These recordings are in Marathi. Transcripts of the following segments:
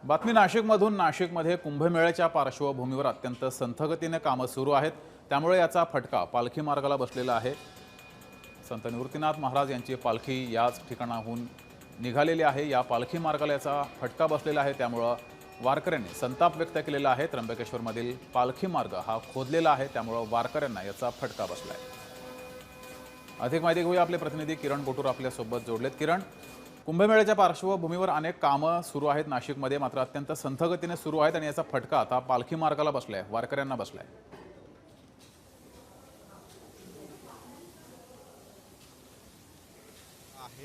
बातमी नाशिकमधून। नाशिकमध्ये कुंभमेळ्याच्या पार्श्वभूमीवर अत्यंत संथगतीने कामं सुरू आहेत, त्यामुळे याचा फटका पालखी मार्गाला बसलेला आहे। संत निवृत्तीनाथ महाराज यांची पालखी याच ठिकाणाहून निघालेली आहे। या पालखी मार्गाला याचा फटका बसलेला आहे, त्यामुळे वारकऱ्यांनी संताप व्यक्त केलेला आहे। त्र्यंबकेश्वरमधील पालखी मार्ग हा खोदलेला आहे, त्यामुळे वारकऱ्यांना याचा फटका बसला आहे। अधिक माहिती घेऊया, आपले प्रतिनिधी किरण गोटूर आपल्या सोबत जोडलेत। किरण, कुंभमेळ्याच्या पार्श्वभूमीवर अनेक कामं सुरू आहेत नाशिकमध्ये, मात्र अत्यंत संथगतीने सुरू आहेत आणि याचा फटका आता पालखी मार्गाला बसलाय, वारकऱ्यांना बसलाय।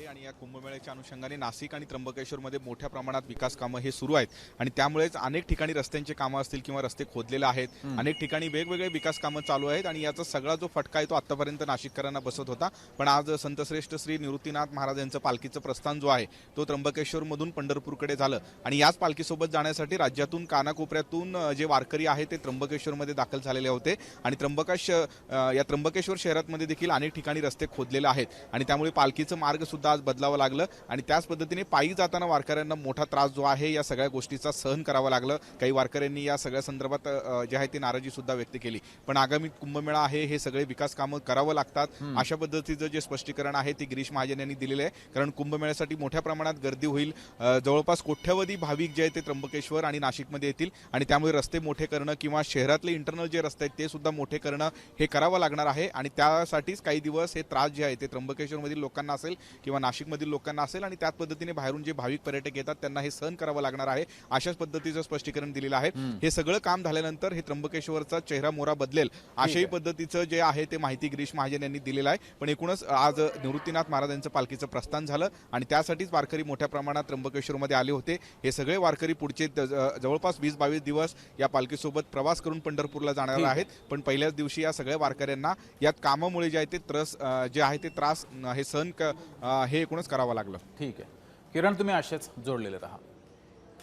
आणि या कुंभमेळ्याच्या अनुषंगाने नाशिक आणि त्र्यंबकेश्वरमध्ये मोठ्या प्रमाणात विकास कामं हे सुरू आहेत आणि त्यामुळेच अनेक ठिकाणी रस्त्यांचे कामं असतील किंवा रस्ते खोदलेले आहेत, अनेक ठिकाणी वेगवेगळे विकास कामं चालू आहेत आणि याचा सगळा जो फटका आहे तो आतापर्यंत नाशिककरांना बसत होता। पण आज संतश्रेष्ठ श्री निवृत्तीनाथ महाराज यांचं पालखीचं प्रस्थान जो आहे तो त्र्यंबकेश्वरमधून पंढरपूरकडे झालं आणि याच पालखीसोबत जाण्यासाठी राज्यातून कानाकोपऱ्यातून जे वारकरी आहेत ते त्र्यंबकेश्वरमध्ये दाखल झालेले होते आणि त्र्यंबकेश्वर शहरामध्ये देखील अनेक ठिकाणी रस्ते खोदलेले आहेत आणि त्यामुळे पालखीचं मार्ग सुद्धा आज बदलावं लागलं आणि त्याच पद्धतीने पायी जाताना वारकऱ्यांना मोठा त्रास जो आहे या सगळ्या गोष्टीचा सहन करावा लागलं। काही वारकऱ्यांनी या सगळ्या संदर्भात जे आहे ती नाराजी सुद्धा व्यक्त केली। पण आगामी कुंभमेळा आहे, हे सगळे विकास कामं करावं लागतात अशा पद्धतीचं जे स्पष्टीकरण आहे ते गिरीश महाजन यांनी दिलेलं आहे। कारण कुंभमेळ्यासाठी मोठ्या प्रमाणात गर्दी होईल, जवळपास कोट्यवधी भाविक जे आहेत ते त्र्यंबकेश्वर आणि नाशिकमध्ये येतील आणि त्यामुळे रस्ते मोठे करणं किंवा शहरातले इंटरनल जे रस्ते आहेत ते सुद्धा मोठे करणं हे करावं लागणार आहे आणि त्यासाठीच काही दिवस हे त्रास जे आहे ते त्र्यंबकेश्वरमधील लोकांना असेल किंवा नाशिकमधील लोकांना असेल आणि त्याच पद्धतीने बाहेरून जे भाविक पर्यटक येतात त्यांना हे सहन करावं लागणार आहे, अशाच पद्धतीचं स्पष्टीकरण दिलेलं आहे। हे सगळं काम झाल्यानंतर हे त्र्यंबकेश्वरचा चेहरा मोहरा बदलेल अशाही पद्धतीचं जे आहे ते माहिती गिरीश महाजन यांनी दिलेलं आहे। पण एकूणच आज निवृत्तीनाथ महाराजांचं पालखीचं प्रस्थान झालं आणि त्यासाठीच वारकरी मोठ्या प्रमाणात त्र्यंबकेश्वरमध्ये आले होते। हे सगळे वारकरी पुढचे जवळपास 20-22 दिवस या पालखीसोबत प्रवास करून पंढरपूरला जाणार आहेत। पण पहिल्याच दिवशी या सगळ्या वारकऱ्यांना या कामामुळे जे आहे ते त्रास हे सहन हे एकूणच करावं लागलं। ठीक आहे किरण, तुम्ही असेच जोडलेले राहा।